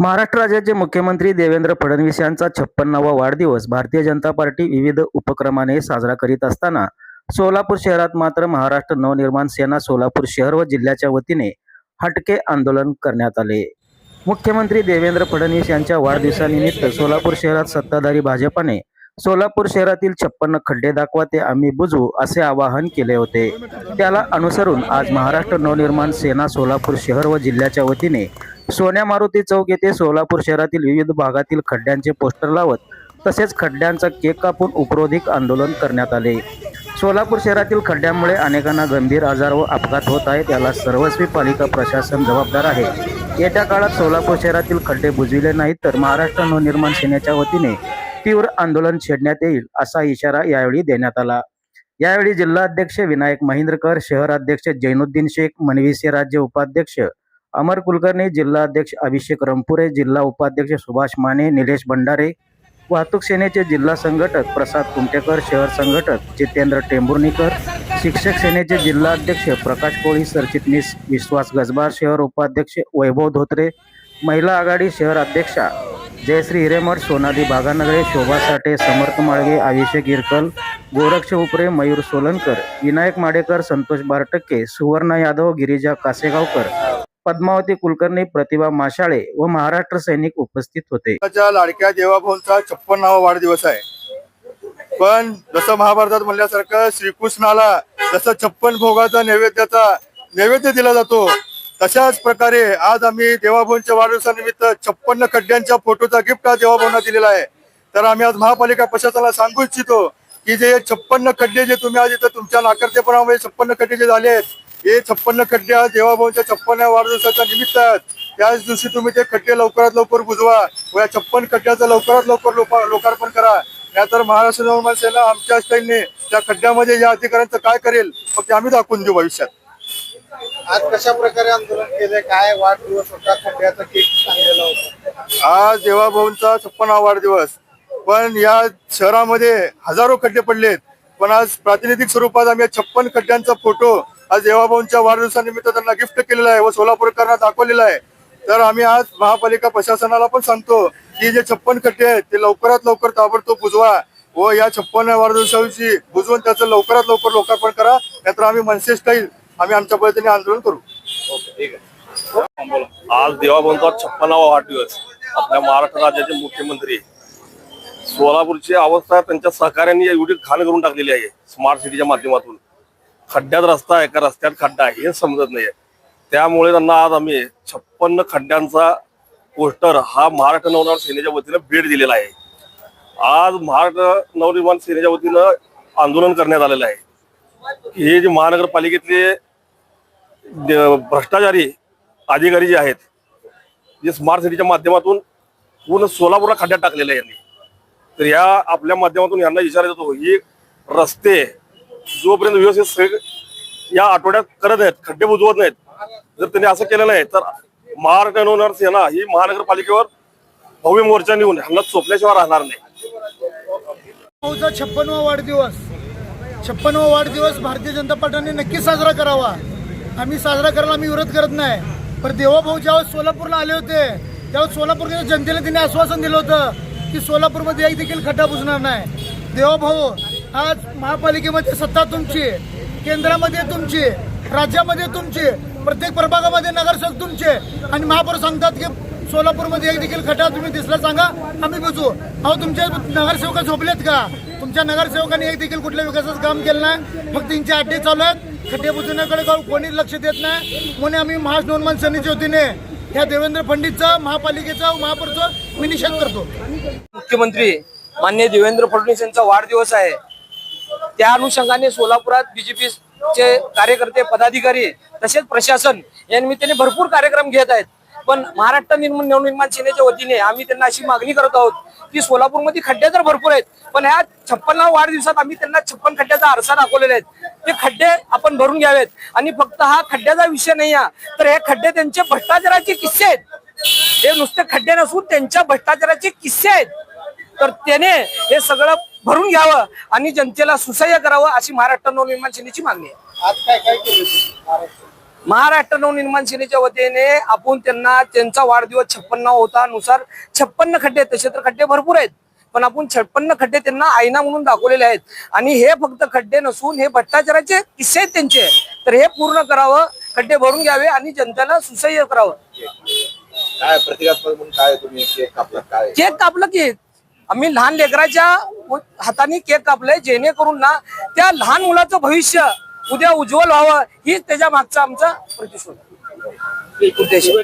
महाराष्ट्र राज्याचे मुख्यमंत्री देवेंद्र फडणवीस यांचा 56वा वाढदिवस भारतीय जनता पार्टी विविध उपक्रमाने साजरा करीत असताना सोलापूर शहरात मात्र महाराष्ट्र नवनिर्माण सेना सोलापूर शहर व जिल्ह्याच्या वतीने हटके आंदोलन करण्यात आले। मुख्यमंत्री देवेंद्र फडणवीस यांच्या वाढदिवसानिमित्त सोलापूर शहरात सत्ताधारी भाजपाने सोलापूर शहरातील 56 खड्डे दाखवा ते आम्ही बुजवू असे आवाहन केले होते। त्याला अनुसरून आज महाराष्ट्र नवनिर्माण सेना सोलापूर शहर व जिल्ह्याच्या वतीने सोन्या मारुती चौक येथे सोलापूर शहरातील विविध भागातील खड्ड्यांचे पोस्टर लावत तसेच खड्ड्यांचा केक कापून उपरोधिक आंदोलन करण्यात आले। सोलापूर शहरातील खड्ड्यांमुळे अनेकांना गंभीर आजार व अपघात होत आहेत, याला सर्वस्वी पालिका प्रशासन जबाबदार आहे। येत्या काळात सोलापूर शहरातील खड्डे बुजविले नाहीत तर महाराष्ट्र नवनिर्माण सेनेच्या वतीने तीव्र आंदोलन छेडण्यात येईल असा इशारा यावेळी देण्यात आला। यावेळी जिल्हाध्यक्ष विनायक महिंद्रकर, शहर अध्यक्ष जैनुद्दीन शेख, मनविसे राज्य उपाध्यक्ष अमर कुलकर्णी, जिल्हा अध्यक्ष अभिषेक रंपुरे, जिल्हा उपाध्यक्ष सुभाष माने, निलेश भंडारे, वाहतूक सेनेचे जिल्हा संघटक प्रसाद कुमटेकर, शहर संघटक जितेंद्र टेंभुर्णीकर, शिक्षक सेनेचे जिल्हा अध्यक्ष प्रकाश कोळी, सरचिटणीस विश्वास गजबार, शहर उपाध्यक्ष वैभव धोत्रे, महिला आघाडी शहर अध्यक्षा जयश्री हिरेमठ, सोनाली बागानगरे, शोभा साठे, समर्थ माळगे, अभिषेक इरकल, गोरक्ष उपरे, मयूर सोलनकर, विनायक माडेकर, संतोष बारटक्के, सुवर्णा यादव, गिरिजा कासेगावकर, पद्मावती कुलकर्णी, प्रतिभा माशाळे व महाराष्ट्र सैनिक उपस्थित होते। लाडक्या देवाभाऊंचा 56वा वाढदिवस आहे। पण जसं महाभारतात म्हणल्यासारखं श्रीकृष्णाला जसं 56 भोगाचा नैवेद्य दिला जातो, तशाच प्रकारे आज आम्ही देवाभाऊंच्या वाढदिवसानिमित्त 56 खड्ड्यांच्या फोटोचा गिफ्ट हा देवाभाऊंना दिलेला आहे। तर आम्ही आज महापालिका प्रशासनाला सांगू इच्छितो की जे 56 खड्डे जे तुम्ही आज इथं तुमच्या नाकर्तेपणामुळे 56 खड्डे जे झाले आहेत, हे 56 खड्डे आज देवाभाऊंच्या 56व्या वाढदिवसाच्या निमित्त आहेत। त्याच दिवशी तुम्ही ते खड्डे लवकरात लवकर बुजवा व या 56 खड्ड्याचं लवकरात लवकर लोकार्पण करा। नाहीतर महाराष्ट्र नवनिर्माण सेना आमच्या स्टाईलने त्या खड्ड्यामध्ये या अधिकाऱ्यांचं काय करेल फक्त आम्ही दाखवून देऊ भविष्यात। आज कशा प्रकारे आंदोलन केले, काय वाढदिवस होता, खड्ड्याचा केक सांगलेला होता? आज देवाभाऊंचा 56वा वाढदिवस, पण या शहरामध्ये हजारो खड्डे पडलेत, पण आज प्रातिनिधिक स्वरूपात आम्ही 56 खड्ड्यांचा फोटो आज देवाभाऊंच्या वाढदिवसानिमित्त त्यांना गिफ्ट केलेला आहे व सोलापूरकरांना दाखवलेला आहे। तर आम्ही आज महापालिका प्रशासनाला पण सांगतो की जे 56 खड्डे आहेत ते लवकरात लवकर ताबडतोब बुजवा व या 56व्या वाढदिवसाविषयी बुजवून त्याचं लवकरात लवकर लोकार्पण करा, नाहीतर आम्ही मनसे स्टाईल आम्ही आमच्या पद्धतीने आंदोलन करू। ठीक आहे। आज देवाभाऊंचा 56वा वाढदिवस। आपल्या महाराष्ट्र राज्याचे मुख्यमंत्री सोलापूरची अवस्था त्यांच्या सहकार्यांनी एवढी घाण करून टाकलेली आहे। स्मार्ट सिटीच्या माध्यमातून खड्ड्यात रस्ता आहे का रस्त्यात खड्डा आहे हे समजत नाहीये। त्यामुळे त्यांना आज आम्ही 56 खड्ड्यांचा पोस्टर हा महाराष्ट्र नवनिर्माण सेनेच्या वतीनं भेट दिलेला आहे। आज महाराष्ट्र नवनिर्माण सेनेच्या वतीनं आंदोलन करण्यात आलेलं आहे। हे जे महानगरपालिकेतले भ्रष्टाचारी अधिकारी जे आहेत, जे स्मार्ट सिटीच्या माध्यमातून पूर्ण सोलापूरला खड्ड्यात टाकलेले यांनी, तर या आपल्या माध्यमातून यांना इशारा देतो ही रस्ते जोपर्यंत व्यवस्थित या आठवड्यात करत नाहीत, खड्डे बुजवत नाहीत, जर त्यांनी असं केलं नाही तर महाराष्ट्र नवनिर्माण सेना ही महानगरपालिकेवर भव्य मोर्चा नेऊन ह्यांना चोपल्याशिवाय राहणार नाही। 56वा वाढदिवस भारतीय जनता पार्टीने नक्की साजरा करावा। आम्ही साजरा करायला विरोध करत नाही, पण देवाभाऊ ज्यावेळेस सोलापूरला आले होते त्यावेळेस सोलापूरच्या जनतेला त्यांनी आश्वासन दिलं होतं की सोलापूरमध्ये एक देखील खड्डा बुजणार नाही। देवाभाऊ, आज महापालिकेमध्ये सत्ता तुमची, केंद्रामध्ये तुमची, राज्यामध्ये तुमची, प्रत्येक प्रभागामध्ये नगरसेवक तुमचे, आणि महापौर सांगतात की सोलापूरमध्ये एक देखील खड्डा तुम्ही दिसला सांगा आम्ही बुजू। अहो, तुमचे नगरसेवक झोपलेत का? तुमच्या नगरसेवकांनी एक देखील कुठल्या विकासाचं काम केलं नाही, फक्त त्यांचे अड्डे चालू आहेत, खड्डे बुजवण्याकडे कोणी लक्ष देत नाही। म्हणून आम्ही महाराष्ट्र नवनिर्माण सेनेच्या वतीने या देवेंद्र फडणवीसचा, महापालिकेचा, महापौरचा मी निषेध करतो। मुख्यमंत्री माननीय देवेंद्र फडणवीस यांचा वाढदिवस आहे, त्या अनुषंगाने सोलापुरात बीजेपीचे कार्यकर्ते, पदाधिकारी तसेच प्रशासन या निमित्ताने भरपूर कार्यक्रम घेत आहेत। पण महाराष्ट्र नवनिर्माण सेनेच्या वतीने आम्ही त्यांना अशी मागणी करत आहोत की सोलापूरमध्ये खड्डे तर भरपूर आहेत, पण ह्या 56व्या वाढदिवसात आम्ही त्यांना 56 खड्ड्याचा आरसा दाखवलेला आहे। ते खड्डे आपण भरून घ्यावेत, आणि फक्त हा खड्ड्याचा विषय नाही आहे, तर हे खड्डे त्यांचे भ्रष्टाचाराचे किस्से आहेत। हे नुसते खड्डे नसून त्यांच्या भ्रष्टाचाराचे किस्से आहेत। तर त्याने हे सगळं भरून घ्यावं आणि जनतेला सुसह्य करावं अशी महाराष्ट्र नवनिर्माण सेनेची मागणी आहे। आज काय काय केलं? महाराष्ट्र नवनिर्माण सेनेच्या वतीने आपण त्यांना त्यांचा वाढदिवस 56 होता नुसार 56 खड्डे, तसे तर खड्डे भरपूर आहेत, पण आपण 56 खड्डे त्यांना आईना म्हणून दाखवलेले आहेत. आणि हे फक्त खड्डे नसून हे भ्रष्टाचाराचे किस्से आहेत त्यांचे, तर हे पूर्ण करावं, खड्डे भरून घ्यावे आणि जनतेला सुसह्य करावं. काय प्रतिकात्मक म्हणून काय तुम्ही केक कापला काय? केक कापलं की आम्ही लहान लेकराच्या हाताने केक कापलंय, जेणेकरून ना त्या लहान मुलाचं भविष्य उद्या उज्ज्वल व्हावं, हीच त्याच्या मागचा आमचा प्रतिशोध उद्देश आहे.